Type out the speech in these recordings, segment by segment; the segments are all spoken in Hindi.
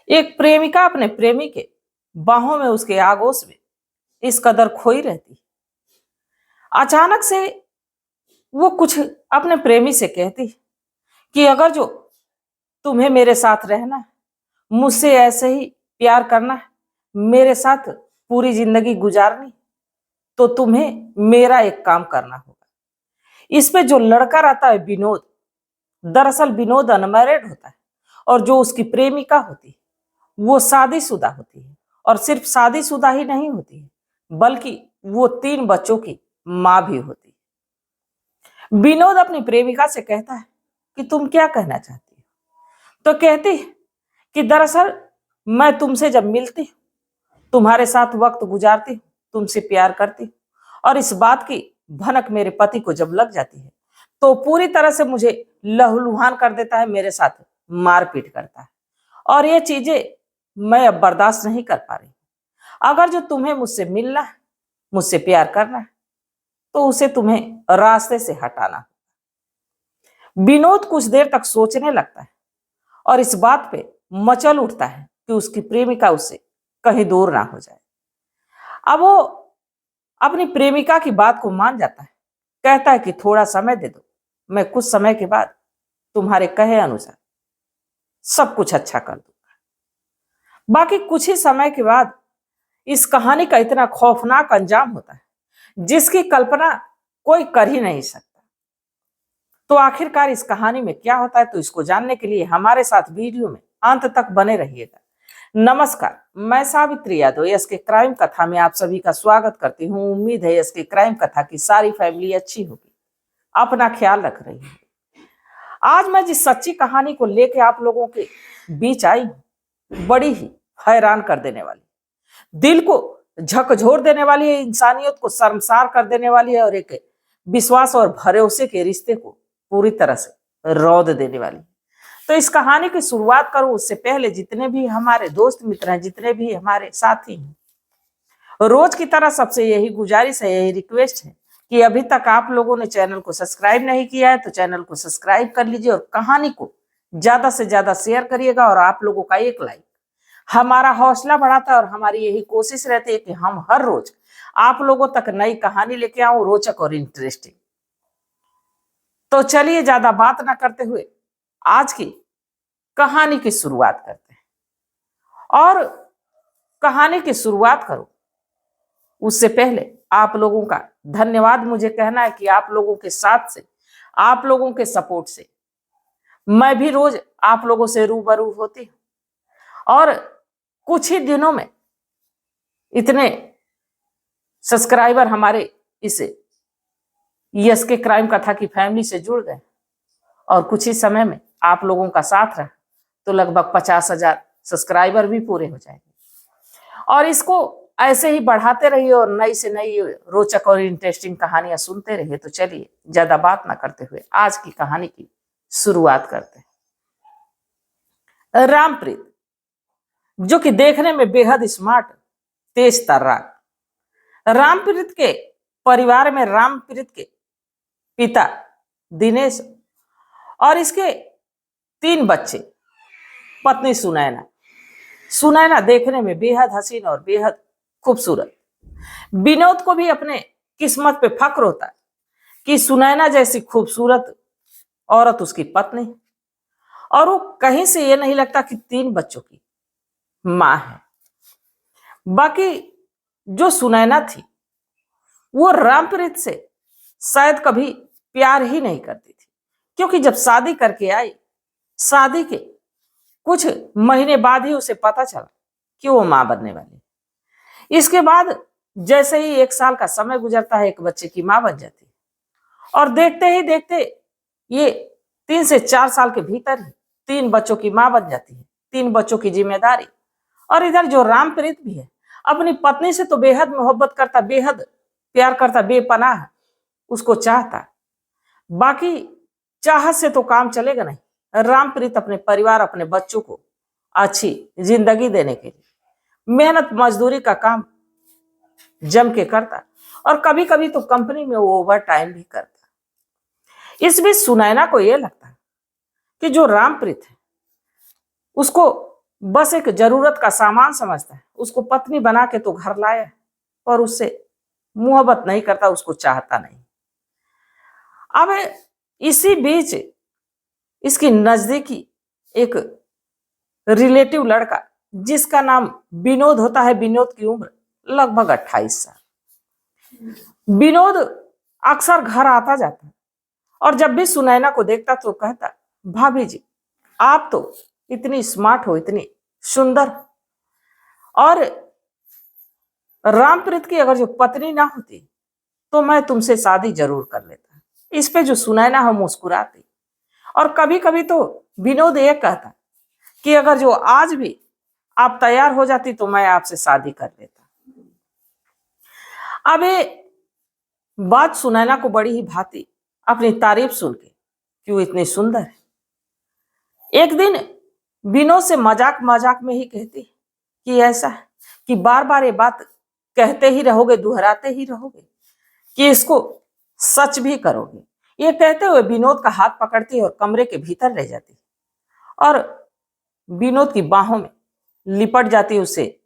एक प्रेमिका अपने प्रेमी के बाहों में, उसके आगोश में इस कदर खोई रहती, अचानक से वो कुछ अपने प्रेमी से कहती कि अगर जो तुम्हें मेरे साथ रहना है, मुझसे ऐसे ही प्यार करना है, मेरे साथ पूरी जिंदगी गुजारनी, तो तुम्हें मेरा एक काम करना होगा। इस पे जो लड़का रहता है विनोद, दरअसल विनोद अनमैरिड होता है और जो उसकी प्रेमिका होती है वो शादीशुदा होती है, और सिर्फ शादीशुदा ही नहीं होती है बल्कि वो 3 बच्चों की मां भी होती है। विनोद अपनी प्रेमिका से कहता है कि तुम क्या कहना चाहती हो? तो कहती है कि दरअसल मैं तुमसे जब मिलती हूँ, तुम्हारे साथ वक्त गुजारती हूँ, तुमसे प्यार करती हूँ, और इस बात की भनक मेरे पति को जब लग जाती है तो पूरी तरह से मुझे लहूलुहान कर देता है, मेरे साथ मारपीट करता है, और ये चीजें मैं अब बर्दाश्त नहीं कर पा रही। अगर जो तुम्हें मुझसे मिलना है, मुझसे प्यार करना है, तो उसे तुम्हें रास्ते से हटाना। विनोद कुछ देर तक सोचने लगता है और इस बात पे मचल उठता है कि उसकी प्रेमिका उससे कहीं दूर ना हो जाए। अब वो अपनी प्रेमिका की बात को मान जाता है, कहता है कि थोड़ा समय दे दो, मैं कुछ समय के बाद तुम्हारे कहे अनुसार सब कुछ अच्छा कर दूंगा। बाकी कुछ ही समय के बाद इस कहानी का इतना खौफनाक अंजाम होता है जिसकी कल्पना कोई कर ही नहीं सकता। तो आखिरकार इस कहानी में क्या होता है, तो इसको जानने के लिए हमारे साथ वीडियो में अंत तक बने रहिएगा। नमस्कार, मैं सावित्री यादव यस के क्राइम कथा में आप सभी का स्वागत करती हूँ। उम्मीद है यस के क्राइम कथा की सारी फैमिली अच्छी होगी, अपना ख्याल रख रही है। आज मैं जिस सच्ची कहानी को लेके आप लोगों के बीच आई हूँ, बड़ी ही हैरान कर देने वाली, दिल को झकझोर देने वाली है, इंसानियत को शर्मसार कर देने वाली है, और एक विश्वास और भरोसे के रिश्ते को पूरी तरह से रौंद देने वाली। तो इस कहानी की शुरुआत करूं उससे पहले जितने भी हमारे दोस्त मित्र हैं, जितने भी हमारे साथी हैं, रोज की तरह सबसे यही गुजारिश है, यही रिक्वेस्ट है कि अभी तक आप लोगों ने चैनल को सब्सक्राइब नहीं किया है तो चैनल को सब्सक्राइब कर लीजिए, और कहानी को ज्यादा से ज्यादा शेयर करिएगा। और आप लोगों का एक लाइक हमारा हौसला बढ़ाता है, और हमारी यही कोशिश रहती है कि हम हर रोज आप लोगों तक नई कहानी लेके आऊं, रोचक और इंटरेस्टिंग। तो चलिए ज्यादा बात ना करते हुए आज की कहानी की शुरुआत करते हैं। और कहानी की शुरुआत करूं उससे पहले आप लोगों का धन्यवाद मुझे कहना है कि आप लोगों के साथ से, आप लोगों के सपोर्ट से मैं भी रोज आप लोगों से रूबरू होती हूं, और कुछ ही दिनों में इतने सब्सक्राइबर हमारे इस यस के क्राइम कथा की फैमिली से जुड़ गए, और कुछ ही समय में आप लोगों का साथ रहा तो लगभग 50,000 सब्सक्राइबर भी पूरे हो जाएंगे। और इसको ऐसे ही बढ़ाते रहिए और नई से नई रोचक और इंटरेस्टिंग कहानियां सुनते रहिए। तो चलिए ज्यादा बात ना करते हुए आज की कहानी की शुरुआत करते हैं। रामप्रीत, जो कि देखने में बेहद स्मार्ट, तेज तर्राक, रामप्रीत के परिवार में रामप्रीत के पिता दिनेश और इसके 3 बच्चे, पत्नी सुनैना। सुनैना देखने में बेहद हसीन और बेहद खूबसूरत। विनोद को भी अपने किस्मत पे फक्र होता है कि सुनैना जैसी खूबसूरत औरत उसकी पत्नी, और वो कहीं से ये नहीं लगता कि 3 बच्चों की मां है। बाकी जो सुनैना थी वो रामप्रीत से शायद कभी प्यार ही नहीं करती थी, क्योंकि जब शादी करके आई, शादी के कुछ महीने बाद ही उसे पता चला कि वो मां बनने वाली। इसके बाद जैसे ही 1 साल का समय गुजरता है, एक बच्चे की मां बन जाती है, और देखते ही देखते ये 3 से 4 साल के भीतर ही 3 बच्चों की मां बन जाती है, 3 बच्चों की जिम्मेदारी। और इधर जो रामप्रीत भी है, अपनी पत्नी से तो बेहद मोहब्बत करता, बेहद प्यार करता, बेपनाह उसको चाहता। बाकी चाहत से तो काम चलेगा नहीं। रामप्रीत अपने परिवार, अपने बच्चों को अच्छी जिंदगी देने के लिए मेहनत मजदूरी का काम जम के करता, और कभी कभी तो कंपनी में वो ओवर टाइम भी करता। इस बीच सुनैना को यह लगता कि जो रामप्रीत है उसको बस एक जरूरत का सामान समझता है, उसको पत्नी बना के तो घर लाया और उससे मोहब्बत नहीं करता, उसको चाहता नहीं। अब इसी बीच इसकी नजदीकी एक रिलेटिव लड़का जिसका नाम विनोद होता है, विनोद की उम्र लगभग 28 साल। विनोद अक्सर घर आता जाता और जब भी सुनैना को देखता तो कहता, भाभी जी आप तो इतनी स्मार्ट हो, इतनी सुंदर, और रामप्रीत की अगर जो पत्नी ना होती तो मैं तुमसे शादी जरूर कर लेता। इस पे जो सुनैना हो मुस्कुराती, और कभी कभी तो विनोद ये कहता कि अगर जो आज भी आप तैयार हो जाती तो मैं आपसे शादी कर लेता। अब ये बात सुनैना को बड़ी ही भाती, अपनी तारीफ सुन के क्यों इतनी सुंदर है। एक दिन विनोद से मजाक मजाक में ही कहती कि ऐसा कि बार बार ये बात कहते ही रहोगे, दोहराते ही रहोगे कि इसको सच भी करोगे। ये कहते हुए विनोद का हाथ पकड़ती और कमरे के भीतर ले जाती और विनोद की बाहों में लिपट जाती, उसे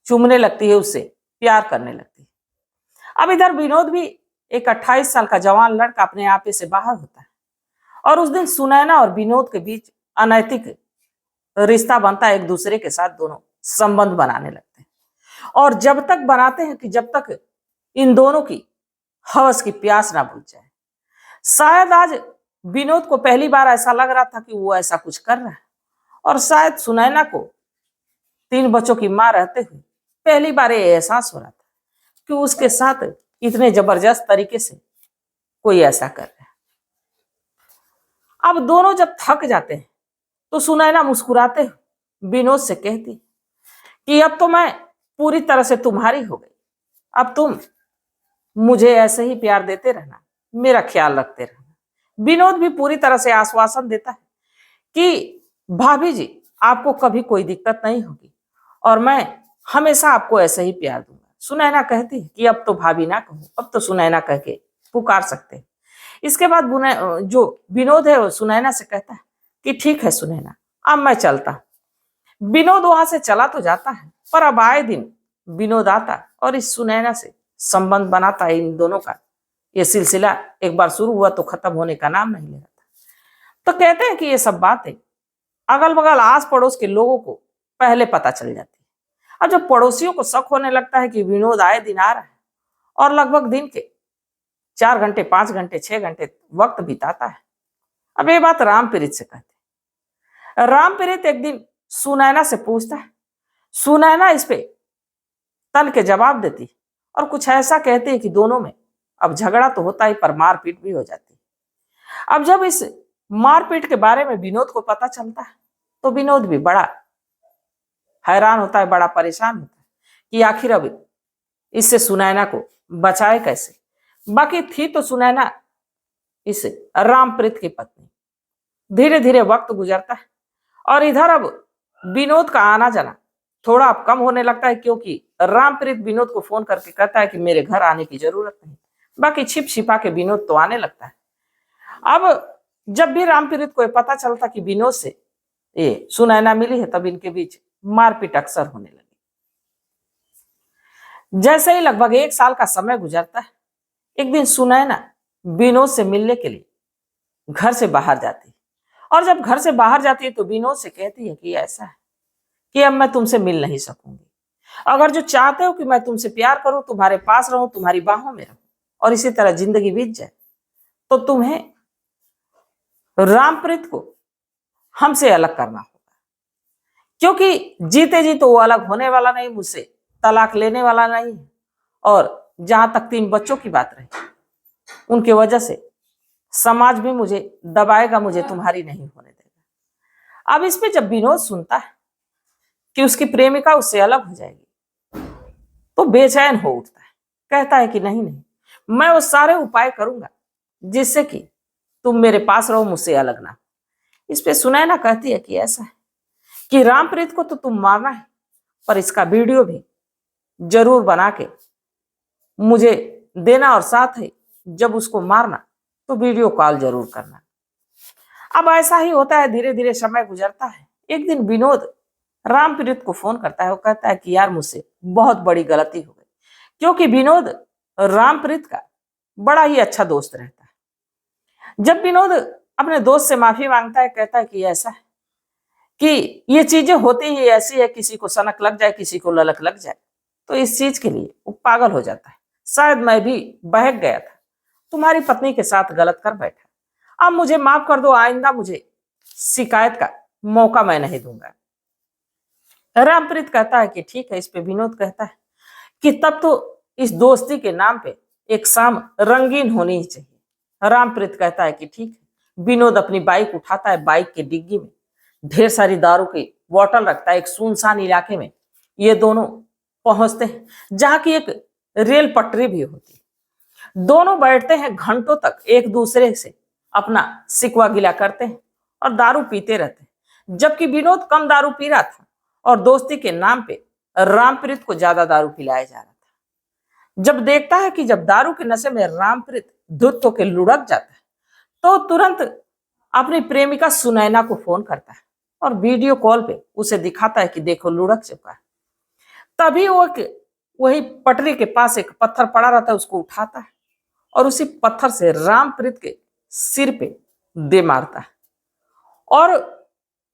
चूमने लगती है, उससे प्यार करने लगती है। अब इधर विनोद भी एक 28 साल का जवान लड़का अपने आपे से बाहर होता है और उस दिन सुनैना और विनोद के बीच अनैतिक रिश्ता बनता है, एक दूसरे के साथ दोनों संबंध बनाने लगते हैं और जब तक बनाते हैं कि जब तक इन दोनों की हवस की प्यास ना बुझ जाए। शायद आज विनोद को पहली बार ऐसा लग रहा था कि वो ऐसा कुछ कर रहा है, और शायद सुनैना को 3 बच्चों की मां रहते हुए पहली बार ये एहसास हो रहा था कि उसके साथ इतने जबरदस्त तरीके से कोई ऐसा कर रहा है। अब दोनों जब थक जाते हैं तो सुनैना मुस्कुराते हुए विनोद से कहती कि अब तो मैं पूरी तरह से तुम्हारी हो गई, अब तुम मुझे ऐसे ही प्यार देते रहना, मेरा ख्याल रखते रहना। विनोद भी पूरी तरह से आश्वासन देता है कि भाभी जी आपको कभी कोई दिक्कत नहीं होगी और मैं हमेशा आपको ऐसे ही प्यार दूंगा। सुनैना कहती है कि अब तो भाभी ना कहो, अब तो सुनैना कह के पुकार सकते हैं। इसके बाद जो विनोद है वो सुनैना से कहता है कि ठीक है सुनैना, अब मैं चलता। विनोद वहां से चला तो जाता है, पर अब आए दिन विनोद आता और इस सुनैना से संबंध बनाता है। इन दोनों का ये सिलसिला एक बार शुरू हुआ तो खत्म होने का नाम नहीं ले रहा था। तो कहते हैं कि ये सब बातें अगल बगल आस पड़ोस के लोगों को पहले पता चल जाती है। अब जब पड़ोसियों को शक होने लगता है कि विनोद आए दिन आ रहा है और लगभग दिन के 4 घंटे 5 घंटे 6 घंटे वक्त बिताता है। अब ये बात रामप्रीत से कहते हैं। रामप्रीत एक दिन सुनैना से पूछता है, सुनैना इस पे तन के जवाब देती और कुछ ऐसा कहती है कि दोनों में अब झगड़ा तो होता ही पर मारपीट भी हो जाती है। अब जब इस मारपीट के बारे में विनोद को पता चलता है तो विनोद भी बड़ा हैरान होता है, बड़ा परेशान होता है कि आखिर अब इससे सुनैना को बचाए कैसे। बाकी थी तो सुनैना इस रामप्रीत की पत्नी। धीरे धीरे वक्त गुजरता है और इधर अब विनोद का आना जाना थोड़ा अब कम होने लगता है, क्योंकि रामप्रीत विनोद को फोन करके कहता है कि मेरे घर आने की जरूरत नहीं। बाकी छिप छिपा के विनोद तो आने लगता है। अब जब भी रामप्रीत को पता चलता कि विनोद से ये सुनैना मिली है तब इनके बीच मारपीट अक्सर होने लगी। जैसे ही लगभग 1 साल का समय गुजरता है, एक दिन सुनैना विनोद से मिलने के लिए घर से बाहर जाती है और जब घर से बाहर जाती है तो विनोद से कहती है कि ऐसा है कि अब मैं तुमसे मिल नहीं सकूंगी। अगर जो चाहते हो कि मैं तुमसे प्यार करूं, तुम्हारे पास रहूं, तुम्हारी बाहों में रहूं और इसी तरह जिंदगी बीत जाए, तो तुम्हें रामप्रीत को हमसे अलग करना होगा, क्योंकि जीते जी तो वो अलग होने वाला नहीं, मुझसे तलाक लेने वाला नहीं, और जहां तक 3 बच्चों की बात रही उनके वजह से समाज भी मुझे दबाएगा, मुझे तुम्हारी नहीं होने देगा। अब इस पे जब विनोद सुनता है कि उसकी प्रेमिका उससे अलग हो जाएगी तो बेचैन हो उठता है। कहता है कि नहीं नहीं, मैं वो सारे उपाय करूंगा जिससे कि तुम मेरे पास रहो, मुझसे अलग ना। इस पे सुनैना कहती है कि ऐसा है कि रामप्रीत को तो तुम मारना है, पर इसका वीडियो भी जरूर बना के मुझे देना और साथ ही जब उसको मारना तो वीडियो कॉल जरूर करना। अब ऐसा ही होता है, धीरे धीरे समय गुजरता है। एक दिन विनोद रामप्रीत को फोन करता है। वो कहता है कि यार मुझसे बहुत बड़ी गलती हो गई, क्योंकि विनोद रामप्रीत का बड़ा ही अच्छा दोस्त रहता है। जब विनोद अपने दोस्त से माफी मांगता है, कहता है कि ऐसा है कि ये चीजें होती ही ऐसी है, किसी को सनक लग जाए, किसी को ललक लग जाए, तो इस चीज के लिए वो पागल हो जाता है। शायद मैं भी बहक गया था, तुम्हारी पत्नी के साथ गलत कर बैठा, अब मुझे माफ कर दो, आइंदा मुझे शिकायत का मौका मैं नहीं दूंगा। रामप्रीत कहता है कि ठीक है। इस पे विनोद कहता है कि तब तो इस दोस्ती के नाम पे एक शाम रंगीन होनी ही चाहिए। रामप्रीत कहता है कि ठीक है। विनोद अपनी बाइक उठाता है, बाइक की डिग्गी में ढेर सारी दारू की बोतल रखता है। एक सुनसान इलाके में ये दोनों पहुंचते हैं, जहां की एक रेल पटरी भी होती है। दोनों बैठते हैं, घंटों तक एक दूसरे से अपना सिकवा गिला करते हैं और दारू पीते रहते हैं। जबकि विनोद कम दारू पी रहा था और दोस्ती के नाम पे रामप्रीत को ज्यादा दारू पिलाया जा रहा था। जब देखता है कि जब दारू के नशे में रामप्रीत धुत होकर लुढ़क जाता है, तो तुरंत अपनी प्रेमिका सुनैना को फोन करता है और वीडियो कॉल पे उसे दिखाता है कि देखो लुढ़क चुका है। तभी वो वही पटरी के पास एक पत्थर पड़ा रहता है, उसको उठाता है और उसी पत्थर से रामप्रीत के सिर पे दे मारता है। और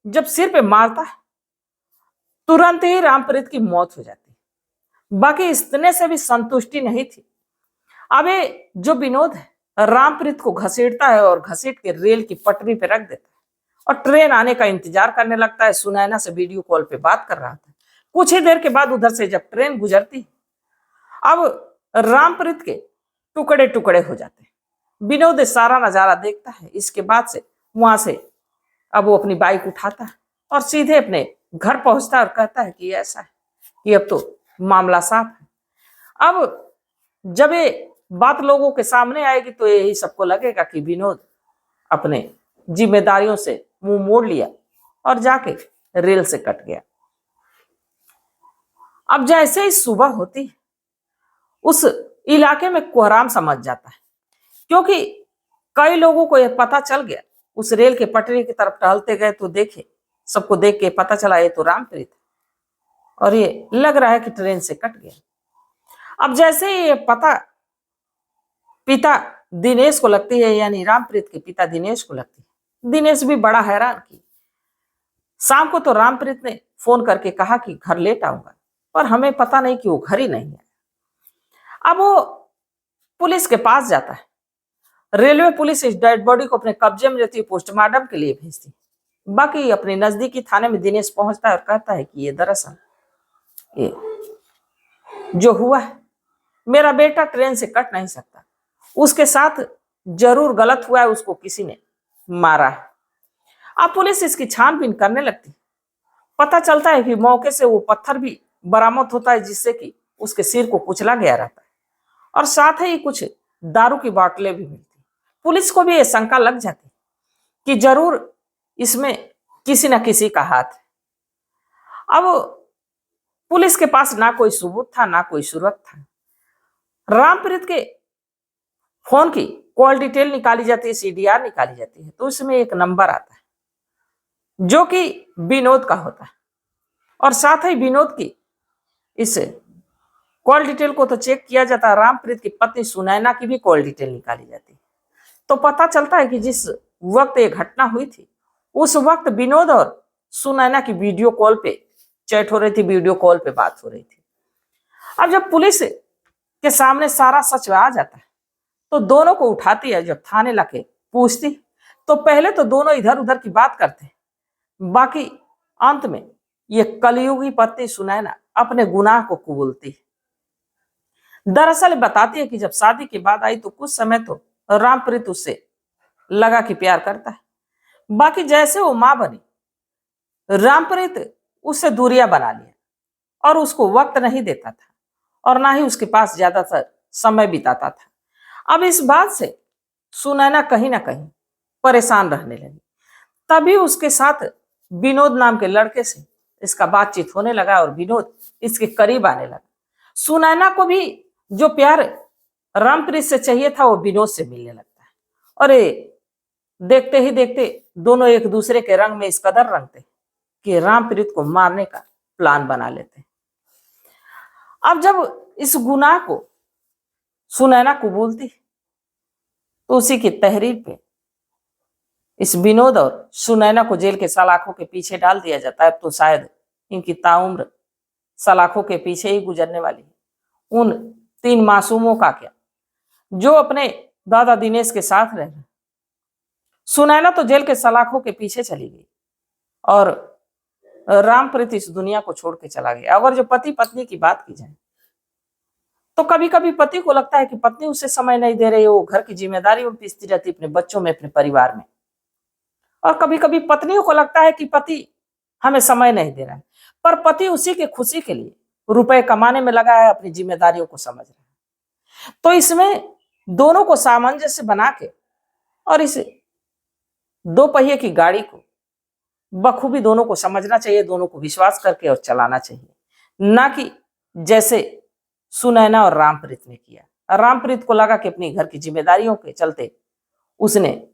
जब सिर पे मारता है, तुरंत ही रामप्रीत की मौत हो जाती है। बाकी इतने से भी संतुष्टि नहीं थी। अबे जो विनोद है, रामप्रीत को घसीटता है और घसीट के रेल की पटरी पे रख देता है और ट्रेन आने का इंतजार करने लगता है। सुनैना से वीडियो कॉल पे बात कर रहा था। कुछ ही देर के बाद उधर से जब ट्रेन गुजरती, अब रामप्रीत के टुकड़े टुकड़े हो जाते हैं। विनोद सारा नजारा देखता है। इसके बाद से वहां से अब वो अपनी बाइक उठाता है और सीधे अपने घर पहुंचता है और कहता है कि ऐसा है कि अब तो मामला साफ है। अब जब ये बात लोगों के सामने आएगी तो यही सबको लगेगा कि विनोद अपने जिम्मेदारियों से मुंह मोड़ लिया और जाके रेल से कट गया। अब जैसे ही सुबह होती है, उस इलाके में कोहराम समझ जाता है, क्योंकि कई लोगों को यह पता चल गया। उस रेल के पटरी की तरफ टहलते गए तो देखे, सबको देख के पता चला ये तो रामप्रीत है और ये लग रहा है कि ट्रेन से कट गया। अब जैसे ही ये पता पिता दिनेश को लगती है, यानी रामप्रीत के पिता दिनेश को लगती है, दिनेश भी बड़ा हैरान की। शाम को तो रामप्रीत ने फोन करके कहा कि घर लेट आऊंगा, पर हमें पता नहीं कि वो घर ही नहीं है। अब वो पुलिस के पास जाता है। रेलवे पुलिस इस डेड बॉडी को अपने कब्जे में लेती है, पोस्टमार्टम के लिए भेजती है। बाकी अपने नजदीकी थाने में दिनेश पहुंचता है और कहता है कि ये दरअसल ये जो हुआ है, मेरा बेटा ट्रेन से कट नहीं सकता, उसके साथ जरूर गलत हुआ है, उसको किसी ने मारा है। अब पुलिस इसकी छानबीन करने लगती। पता चलता है कि मौके से वो पत्थर भी बरामद होता है जिससे कि उसके सिर को कुचला गया रहता है और साथ ही कुछ दारू की बोतलें भी मिलती। पुलिस को भी ये शंका लग जाती कि जरूर इसमें किसी न किसी का हाथ है। अब पुलिस के पास ना कोई सबूत था, ना कोई सूरत था। रामप्रीत के फोन की कॉल डिटेल निकाली जाती है, सीडीआर निकाली जाती है, तो उसमें एक नंबर आता है जो कि विनोद का होता है और साथ ही विनोद की इस कॉल डिटेल को तो चेक किया जाता है। रामप्रीत की पत्नी सुनैना की भी कॉल डिटेल निकाली जाती है, तो पता चलता है कि जिस वक्त ये घटना हुई थी, उस वक्त विनोद और सुनैना की वीडियो कॉल पे चैट हो रही थी, वीडियो कॉल पे बात हो रही थी। अब जब पुलिस के सामने सारा सच आ जाता है, तो दोनों को उठाती है। जब थाने लाके पूछती, तो पहले तो दोनों इधर उधर की बात करते हैं, बाकी अंत में ये कलयुगी पत्नी सुनैना अपने गुनाह को कबूलती है। दरअसल बताती है कि जब शादी के बाद आई तो कुछ समय तो रामप्रीत उससे लगा कि प्यार करता है, बाकी जैसे वो मां बनी, रामप्रीत उससे दूरियां बना लिया और उसको वक्त नहीं देता था और ना ही उसके पास ज्यादातर समय बिताता था। अब इस बात से सुनैना कहीं ना कहीं परेशान रहने लगी। तभी उसके साथ विनोद नाम के लड़के से इसका बातचीत होने लगा और विनोद इसके करीब आने लगा। सुनैना को भी जो प्यार रामप्रीत से चाहिए था वो विनोद से मिलने लगता है और देखते ही देखते दोनों एक दूसरे के रंग में इस कदर रंगते कि रामप्रीत को मारने का प्लान बना लेते हैं। अब जब इस गुनाह को सुनैना कबूलती तो उसी की तहरीर पे इस विनोद और सुनैना को जेल के सलाखों के पीछे डाल दिया जाता है। अब तो शायद इनकी ताउम्र सलाखों के पीछे ही गुजरने वाली है। उन 3 मासूमों का क्या जो अपने दादा दिनेश के साथ रह रहे। सुनैना तो जेल के सलाखों के पीछे चली गई और रामप्रीत इस दुनिया को छोड़ के चला गया। अगर जो पति पत्नी की बात की जाए तो कभी कभी पति को लगता है कि पत्नी उसे समय नहीं दे रही है, वो घर की जिम्मेदारी में पिसती रहती अपने बच्चों में, अपने परिवार में। और कभी कभी पत्नियों को लगता है कि पति हमें समय नहीं दे रहा है, पर पति उसी की खुशी के लिए रुपए कमाने में लगा है, अपनी जिम्मेदारियों को समझ रहा है। तो इसमें दोनों को सामंजस्य बना के और इस 2 पहिए की गाड़ी को बखूबी दोनों को समझना चाहिए, दोनों को विश्वास करके और चलाना चाहिए, ना कि जैसे सुनैना और रामप्रीत ने किया। रामप्रीत को लगा कि अपनी घर की जिम्मेदारियों के चलते उसने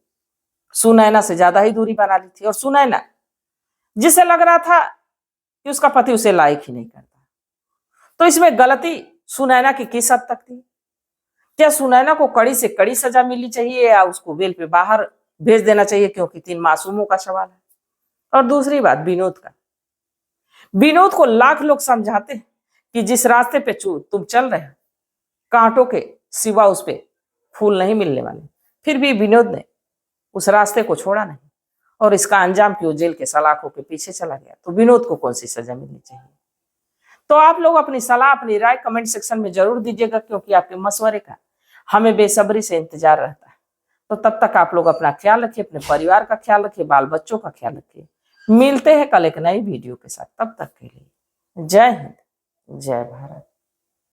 सुनैना से ज्यादा ही दूरी बना ली थी, और सुनैना जिसे लग रहा था कि उसका पति उसे लायक ही नहीं करता। तो इसमें गलती सुनैना की किस हद तक थी? क्या सुनैना को कड़ी से कड़ी सजा मिलनी चाहिए या उसको बेल पे बाहर भेज देना चाहिए, क्योंकि 3 मासूमों का सवाल है। और दूसरी बात विनोद का, विनोद को लाख लोग समझाते हैं कि जिस रास्ते पे तुम चल रहे हो कांटों के सिवा उस पे फूल नहीं मिलने वाले, फिर भी विनोद ने उस रास्ते को छोड़ा नहीं और इसका अंजाम क्यों जेल के सलाखों के पीछे चला गया। तो विनोद को कौन सी सजा मिलनी चाहिए? तो आप लोग अपनी सलाह, अपनी राय कमेंट सेक्शन में जरूर दीजिएगा, क्योंकि आपके मशवरे का हमें बेसब्री से इंतजार रहता है। तो तब तक आप लोग अपना ख्याल रखिए, अपने परिवार का ख्याल रखिए, बाल बच्चों का ख्याल रखिए। मिलते हैं कल एक नई वीडियो के साथ, तब तक के लिए जय हिंद, जय भारत।